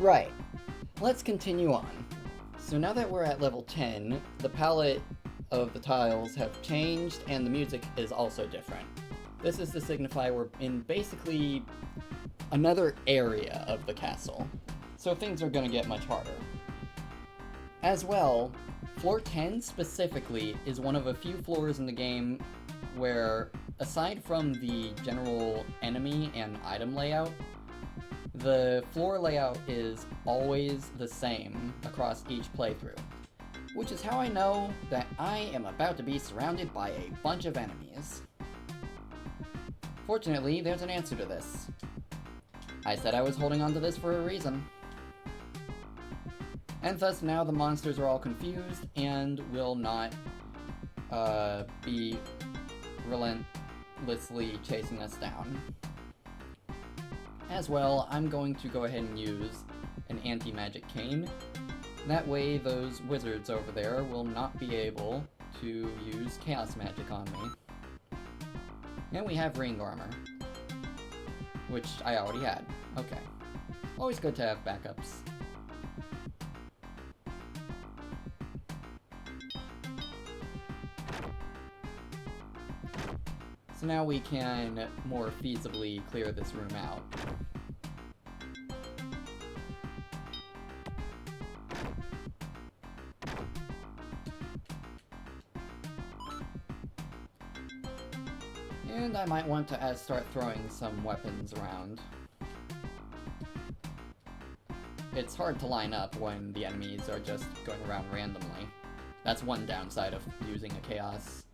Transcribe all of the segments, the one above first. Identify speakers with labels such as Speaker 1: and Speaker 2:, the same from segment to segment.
Speaker 1: Right. Let's continue on. So now that we're at level 10, the palette of the tiles have changed and the music is also different. This is to signify we're in basically another area of the castle, so things are going to get much harder. As well, floor 10 specifically is one of a few floors in the game where, aside from the general enemy and item layout, the floor layout is always the same across each playthrough, which is how I know that I am about to be surrounded by a bunch of enemies. Fortunately, there's an answer to this. I said I was holding on to this for a reason. And thus now the monsters are all confused and will not be relentlessly chasing us down. As well, I'm going to go ahead and use an anti-magic cane. That way those wizards over there will not be able to use chaos magic on me. And we have ring armor, which I already had. Okay. Always good to have backups. So now we can more feasibly clear this room out. And I might want to start throwing some weapons around. It's hard to line up when the enemies are just going around randomly. That's one downside of using a chaos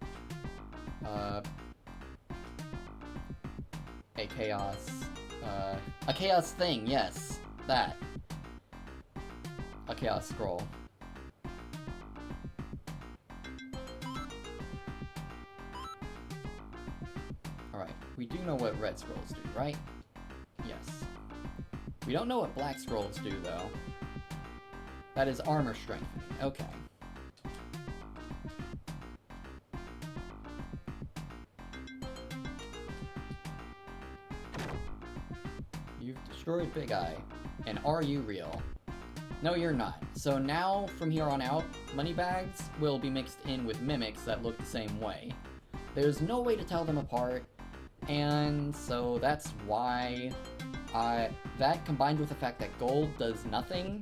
Speaker 1: a chaos thing, yes, that. A chaos scroll. Alright, we do know what red scrolls do, right? Yes. We don't know what black scrolls do, though. That is armor strengthening, okay. You've destroyed Big Eye. And are you real? No, you're not. So now, from here on out, moneybags will be mixed in with mimics that look the same way. There's no way to tell them apart, and so that's why that combined with the fact that gold does nothing.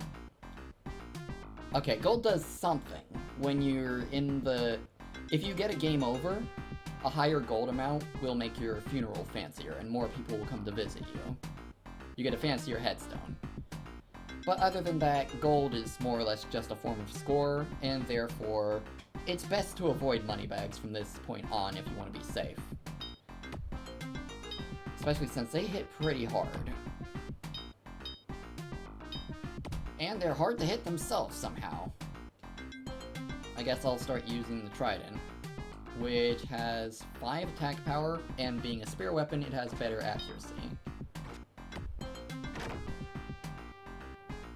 Speaker 1: Okay, gold does something when you're in the... If you get a game over, a higher gold amount will make your funeral fancier, and more people will come to visit you. You get a fancier headstone. But other than that, gold is more or less just a form of score, and therefore, it's best to avoid moneybags from this point on if you want to be safe. Especially since they hit pretty hard. And they're hard to hit themselves somehow. I guess I'll start using the trident, which has 5 attack power, and being a spear weapon, it has better accuracy.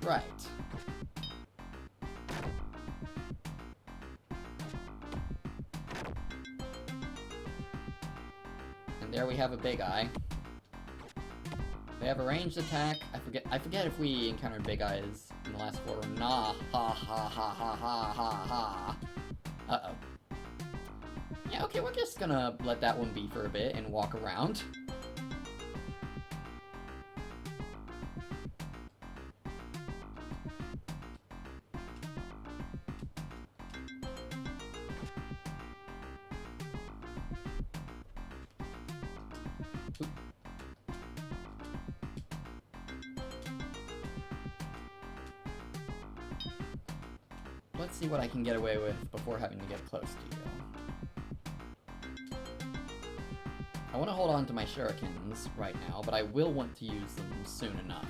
Speaker 1: Right. And there we have a Big Eye. They have a ranged attack. I forget if we encountered Big Eyes in the last floor or not. Ha ha ha ha ha ha ha. Uh-oh. Yeah, okay, we're just gonna let that one be for a bit and walk around. Let's see what I can get away with before having to get close to you. I want to hold on to my shurikens right now, but I will want to use them soon enough.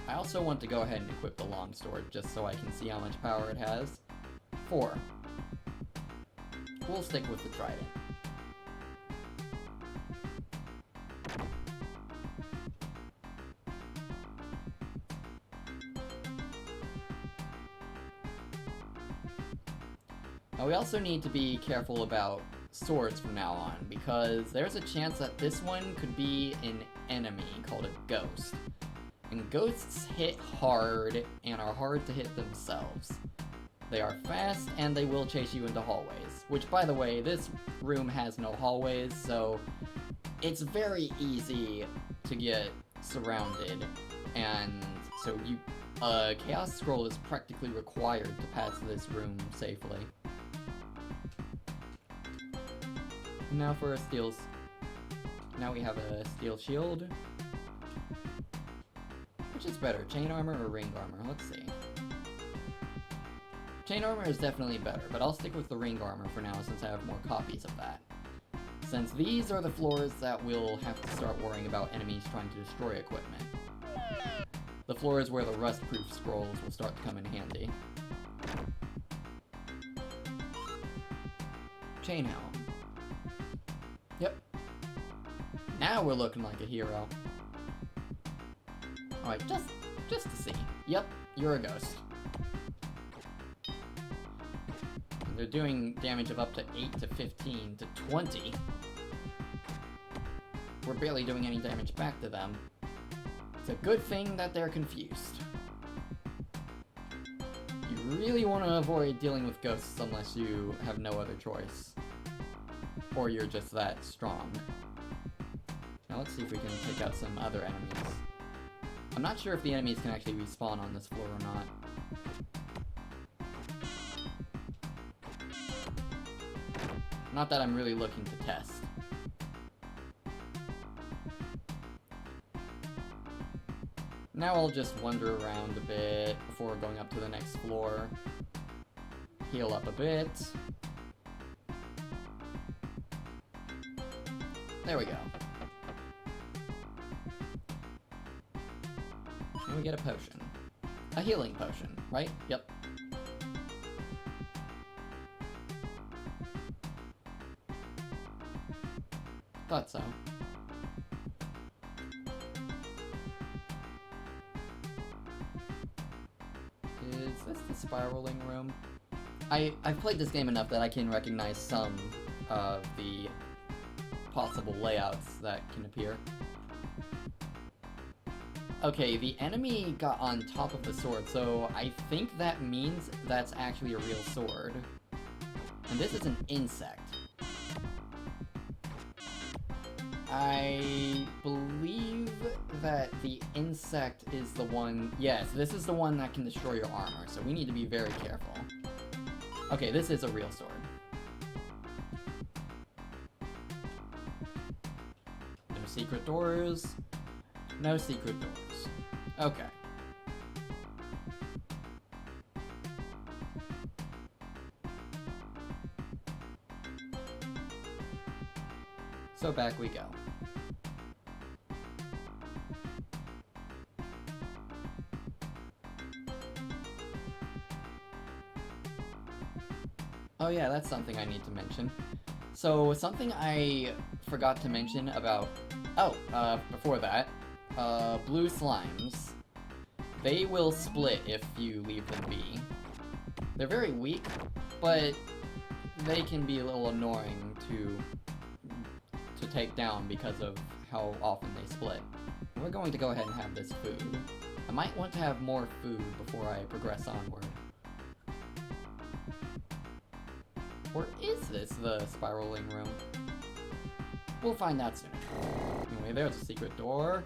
Speaker 1: I also want to go ahead and equip the longsword just so I can see how much power it has. 4. We'll stick with the trident. Now we also need to be careful about swords from now on, because there's a chance that this one could be an enemy called a ghost. And ghosts hit hard and are hard to hit themselves. They are fast and they will chase you into hallways, which, by the way, this room has no hallways, so it's very easy to get surrounded, and so Chaos Scroll is practically required to pass this room safely. Now for our steals. Now we have a steel shield. Which is better, chain armor or ring armor? Let's see. Chain armor is definitely better, but I'll stick with the ring armor for now since I have more copies of that. Since these are the floors that we'll have to start worrying about enemies trying to destroy equipment. The floors where the rust-proof scrolls will start to come in handy. Chain helm. Yep. Now we're looking like a hero. Alright, just to see. Yep, you're a ghost. And they're doing damage of up to 8 to 15 to 20. We're barely doing any damage back to them. It's a good thing that they're confused. You really want to avoid dealing with ghosts unless you have no other choice. Or you're just that strong. Now let's see if we can take out some other enemies. I'm not sure if the enemies can actually respawn on this floor or not. Not that I'm really looking to test. Now I'll just wander around a bit before going up to the next floor. Heal up a bit. There we go. And we get a potion. A healing potion, right? Yep. Thought so. Is this the spiraling room? I've played this game enough that I can recognize some of the possible layouts that can appear. Okay, the enemy got on top of the sword, so I think that means that's actually a real sword. And this is an insect. I believe that the insect is the one... Yes, this is the one that can destroy your armor, so we need to be very careful. Okay, this is a real sword. No secret doors. No secret doors. Okay. So back we go. Oh yeah, that's something I need to mention. So something I forgot to mention about... Oh, before that, blue slimes. They will split if you leave them be. They're very weak, but they can be a little annoying to take down because of how often they split. We're going to go ahead and have this food. I might want to have more food before I progress onward. Or is this the spiraling room? We'll find out soon. Anyway, there's a secret door.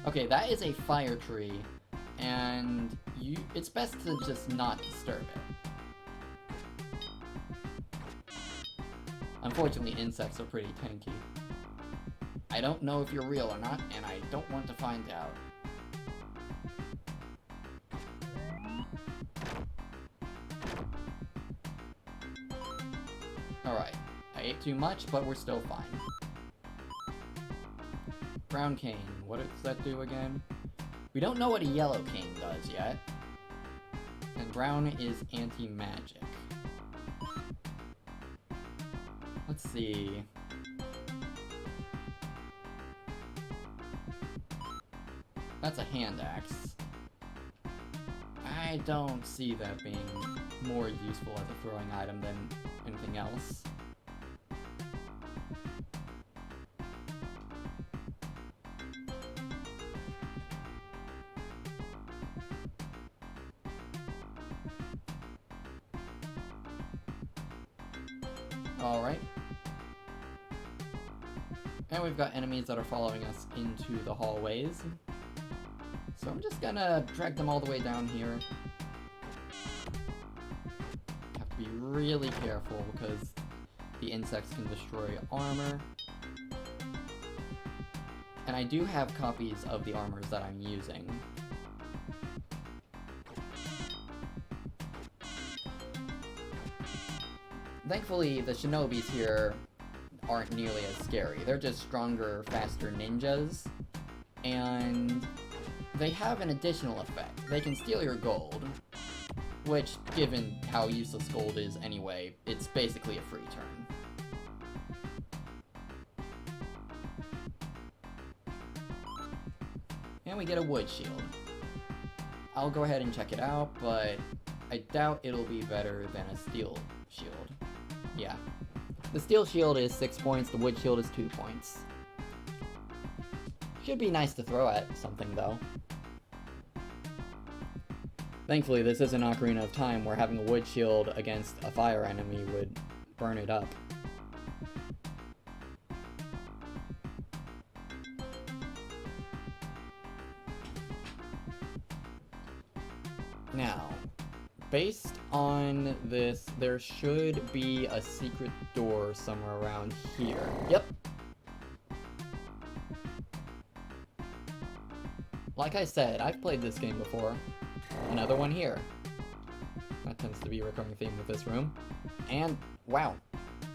Speaker 1: Okay, that is a fire tree, and it's best to just not disturb it. Unfortunately, insects are pretty tanky. I don't know if you're real or not, and I don't want to find out. Alright, I ate too much, but we're still fine. Brown cane, what does that do again? We don't know what a yellow cane does yet. And brown is anti-magic. Let's see. That's a hand axe. I don't see that being more useful as a throwing item than anything else. Alright. And we've got enemies that are following us into the hallways. So I'm just gonna drag them all the way down here. Have to be really careful because the insects can destroy armor. And I do have copies of the armors that I'm using. Thankfully, the shinobis here aren't nearly as scary. They're just stronger, faster ninjas. And they have an additional effect. They can steal your gold. Which, given how useless gold is anyway, it's basically a free turn. And we get a wood shield. I'll go ahead and check it out, but I doubt it'll be better than a steel shield. Yeah. The steel shield is 6 points, the wood shield is 2 points. Should be nice to throw at something, though. Thankfully, this isn't Ocarina of Time, where having a wood shield against a fire enemy would burn it up. Now, based on this, there should be a secret door somewhere around here. Yep. Like I said, I've played this game before. Another one here. That tends to be a recurring theme with this room. And, wow,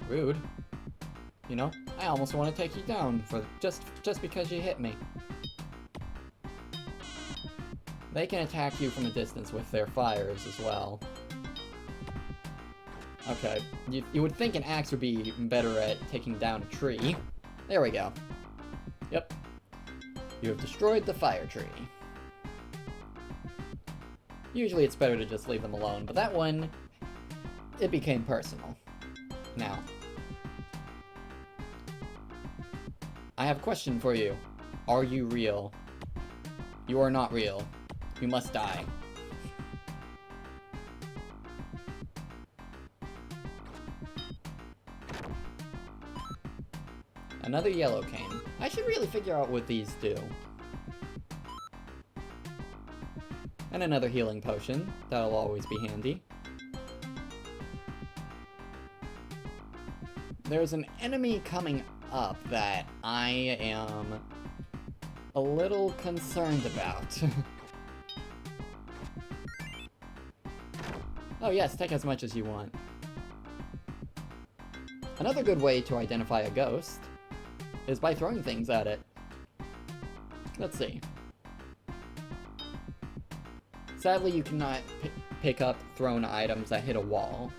Speaker 1: rude. You know, I almost want to take you down for just because you hit me. They can attack you from a distance with their fires as well. Okay, you would think an axe would be better at taking down a tree. There we go. Yep. You have destroyed the fire tree. Usually it's better to just leave them alone, but that one, it became personal. Now, I have a question for you. Are you real? You are not real. You must die. Another yellow cane. I should really figure out what these do. And another healing potion. That'll always be handy. There's an enemy coming up that I am a little concerned about. Oh yes, take as much as you want. Another good way to identify a ghost is by throwing things at it. Let's see. Sadly, you cannot pick up thrown items that hit a wall.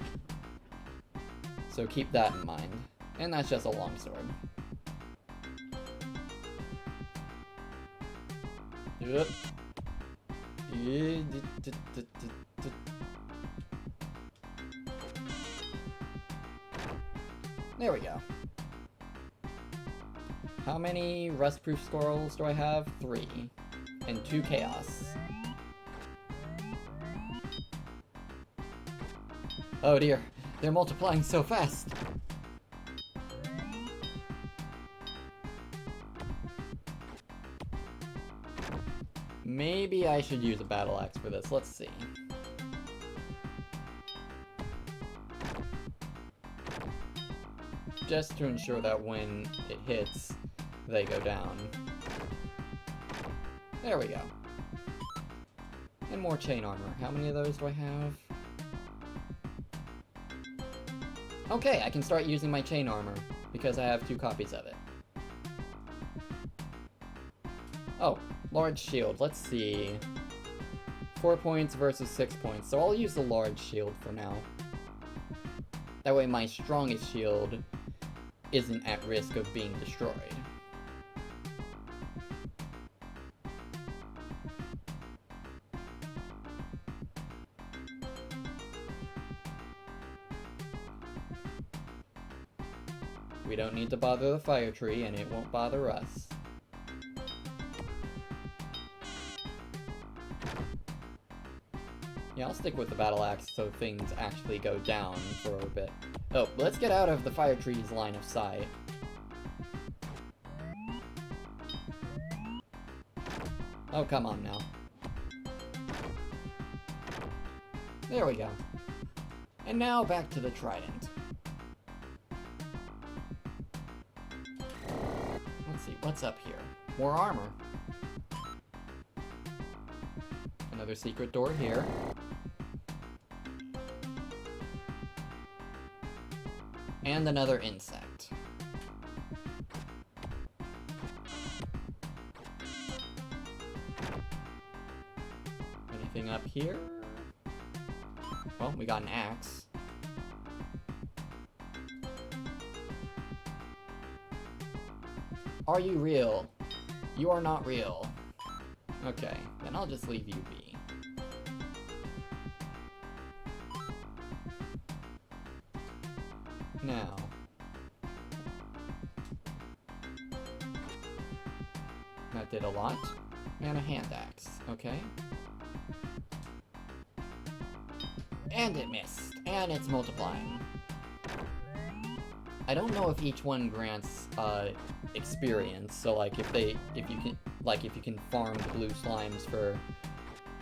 Speaker 1: So keep that in mind. And that's just a longsword. Yep. There we go. How many rust-proof scrolls do I have? 3. And 2 chaos. Oh dear, they're multiplying so fast! Maybe I should use a battle axe for this, let's see. Just to ensure that when it hits, they go down. There we go. And more chain armor. How many of those do I have? Okay, I can start using my chain armor, because I have 2 copies of it. Oh, large shield, let's see. 4 points versus 6 points, so I'll use the large shield for now. That way my strongest shield isn't at risk of being destroyed. We don't need to bother the fire tree, and it won't bother us. Yeah, I'll stick with the battle axe so things actually go down for a bit. Oh, let's get out of the fire tree's line of sight. Oh, come on now. There we go. And now back to the trident. Let's see, what's up here? More armor. Another secret door here. And another insect. Anything up here? Well, we got an axe. Are you real? You are not real. Okay, then I'll just leave you be. Now. That did a lot. And a hand axe, okay. And it missed, and it's multiplying. I don't know if each one grants experience, so like if you can farm the blue slimes for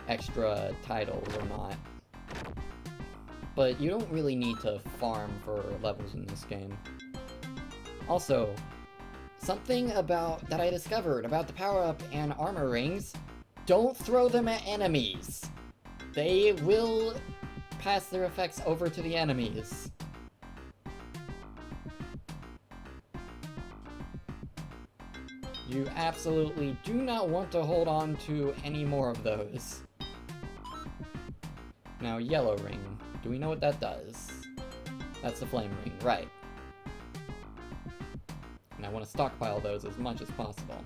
Speaker 1: extra titles or not. But you don't really need to farm for levels in this game. Also, something that I discovered about the power-up and armor rings, don't throw them at enemies. They will pass their effects over to the enemies. You absolutely do not want to hold on to any more of those. Now, yellow ring. Do we know what that does? That's the flame ring, right. And I want to stockpile those as much as possible.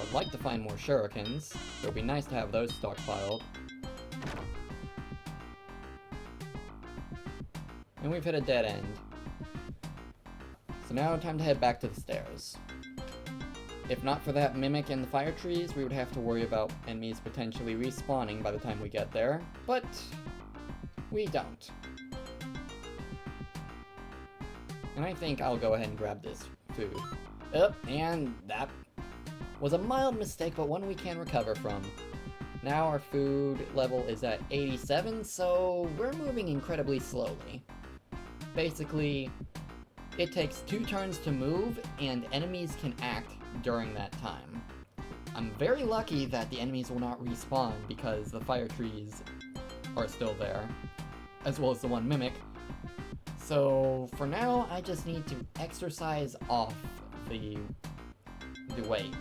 Speaker 1: I'd like to find more shurikens. It would be nice to have those stockpiled. And we've hit a dead end. So now time to head back to the stairs. If not for that mimic and the fire trees, we would have to worry about enemies potentially respawning by the time we get there, but we don't. And I think I'll go ahead and grab this food. And that was a mild mistake, but one we can recover from. Now our food level is at 87, so we're moving incredibly slowly. Basically, it takes 2 turns to move, and enemies can act during that time. I'm very lucky that the enemies will not respawn because the fire trees are still there, as well as the one mimic. So for now, I just need to exercise off the weight.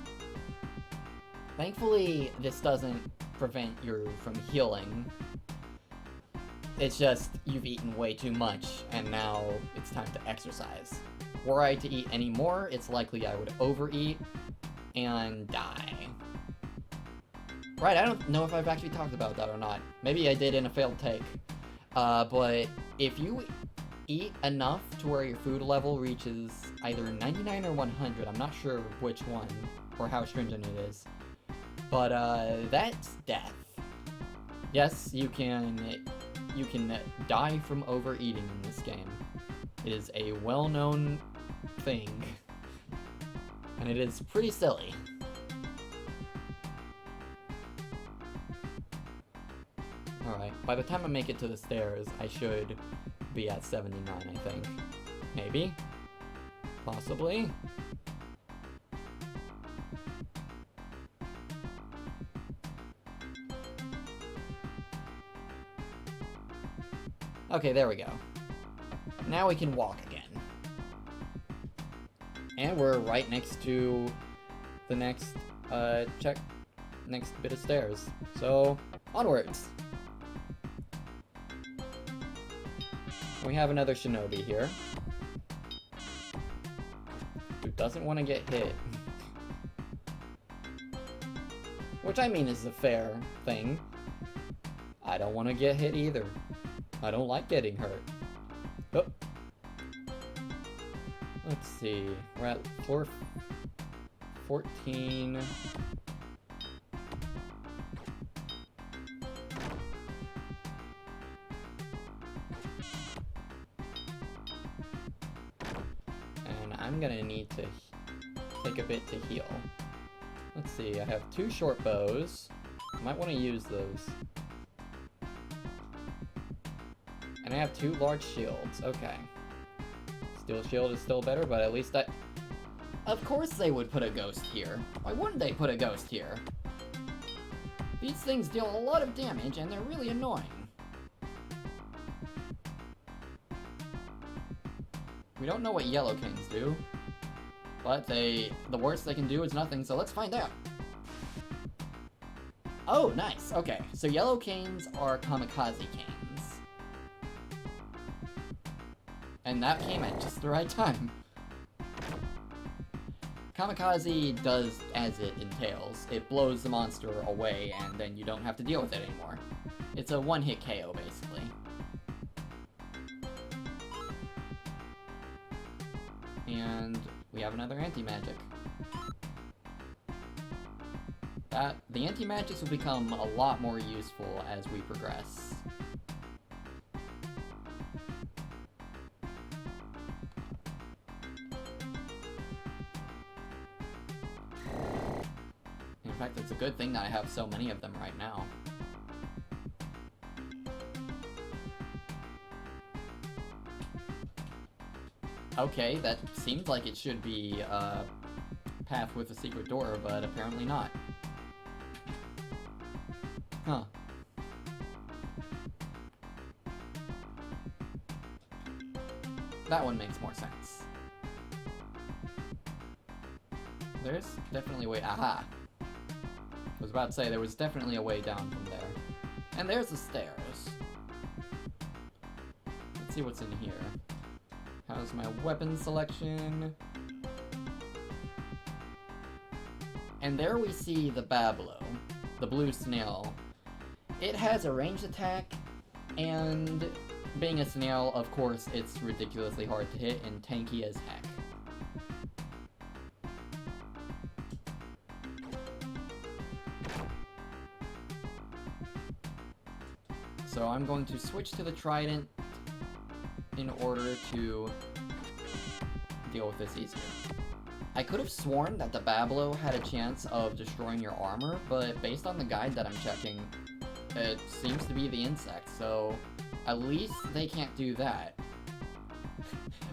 Speaker 1: Thankfully, this doesn't prevent you from healing. It's just you've eaten way too much, and now it's time to exercise. Were I to eat any more, it's likely I would overeat and die. Right, I don't know if I've actually talked about that or not. Maybe I did in a failed take. But if you eat enough to where your food level reaches either 99 or 100, I'm not sure which one, or how stringent it is. But, that's death. Yes, you can die from overeating in this game. It is a well-known thing, and it is pretty silly. Alright, by the time I make it to the stairs, I should be at 79, I think. Maybe? Possibly? Okay, there we go. Now we can walk again. And we're right next to the next bit of stairs. So, onwards! We have another shinobi here, who doesn't want to get hit. Which I mean is a fair thing. I don't want to get hit either. I don't like getting hurt. Oh. Let's see. We're at floor 14. I'm gonna need to take a bit to heal. Let's see, I have 2 short bows. Might want to use those. And I have 2 large shields. Okay. Steel shield is still better, but at least I... Of course they would put a ghost here. Why wouldn't they put a ghost here? These things deal a lot of damage, and they're really annoying. We don't know what Yellow Kings do. But the worst they can do is nothing, so let's find out. Oh, nice. Okay, so Yellow Canes are Kamikaze Canes. And that came at just the right time. Kamikaze does as it entails. It blows the monster away, and then you don't have to deal with it anymore. It's a one-hit KO, basically. And we have another anti-magic. The anti-magics will become a lot more useful as we progress. In fact, it's a good thing that I have so many of them right now. Okay, that seems like it should be a path with a secret door, but apparently not. Huh. That one makes more sense. There's definitely a way... Aha! I was about to say, there was definitely a way down from there. And there's the stairs. Let's see what's in here. How's my weapon selection? And there we see the Bablo, the blue snail. It has a ranged attack, and being a snail, of course, it's ridiculously hard to hit and tanky as heck. So I'm going to switch to the trident in order to deal with this easier. I could have sworn that the Bablo had a chance of destroying your armor, but based on the guide that I'm checking, it seems to be the insect, so at least they can't do that.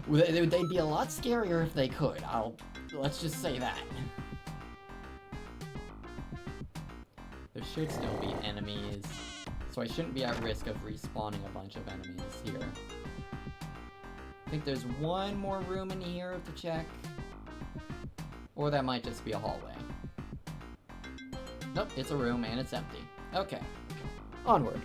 Speaker 1: They'd be a lot scarier if they could, let's just say that. There should still be enemies, so I shouldn't be at risk of respawning a bunch of enemies here. I think there's one more room in here to check. Or that might just be a hallway. Nope, it's a room and it's empty. Okay, onward.